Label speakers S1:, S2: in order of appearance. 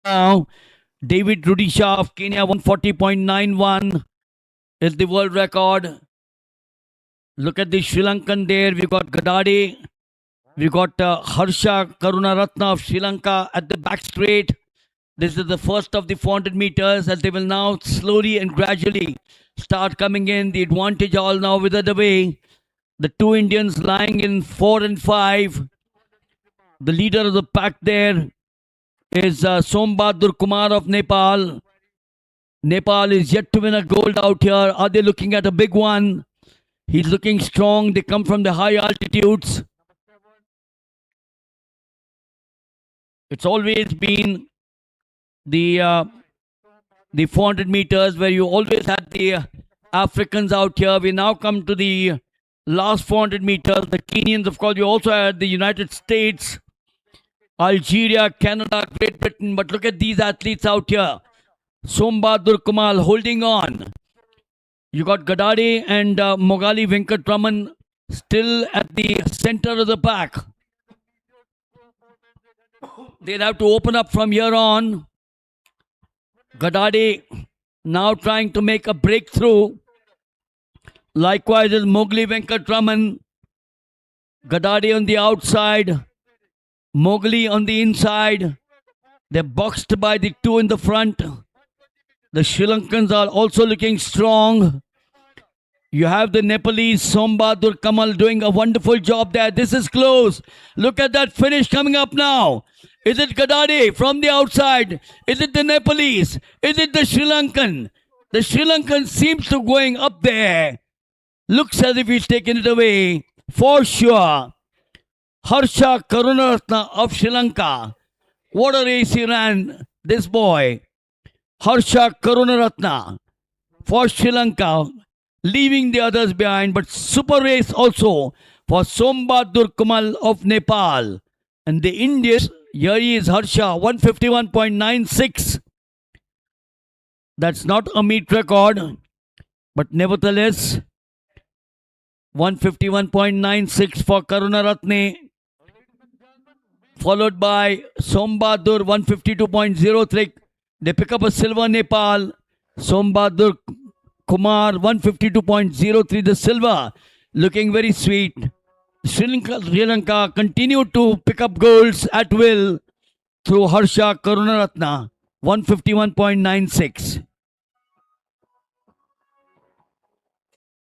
S1: now. David Rudisha of Kenya, 140.91 is the world record. Look at the Sri Lankan there. We got Gadade. We got Harsha Karunaratna of Sri Lanka at the back straight. This is the first of the 400 meters as they will now slowly and gradually start coming in. The advantage all now withered away. The two Indians lying in 4 and 5. The leader of the pack there is Sombadur Kumar of Nepal. Nepal is yet to win a gold out here. Are they looking at a big one? He's looking strong. They come from the high altitudes. It's always been the 400 meters where you always had the Africans out here. We now come to the last 400 meters. The Kenyans, of course, we also had the United States, Algeria, Canada, Great Britain. But look at these athletes out here. Sombadur Kumar holding on. You got Gadade and Mogali Venkatraman still at the center of the pack. They'll have to open up from here on. Gadade now trying to make a breakthrough. Likewise is Mogali Venkatraman. Gadade on the outside. Mogali on the inside. They're boxed by the two in the front. The Sri Lankans are also looking strong. You have the Nepalese Sombadur Kamal doing a wonderful job there. This is close. Look at that finish coming up now. Is it Gadade from the outside? Is it the Nepalese? Is it the Sri Lankan? The Sri Lankan seems to going up there. Looks as if he's taken it away. For sure. Harsha Karunaratna of Sri Lanka. What a race he ran, this boy. Harsha Karunaratna for Sri Lanka, leaving the others behind. But super race also for Sombadur Kamal of Nepal. And the Indians, here he is Harsha, 151.96. That's not a meet record, but nevertheless, 151.96 for Karunaratne, followed by Sombadur, 152.03. They pick up a silver. Nepal. Sombadur Kumar, 152.03. The silver, looking very sweet. Sri Lanka continued to pick up golds at will through Harsha Karunaratna, 151.96.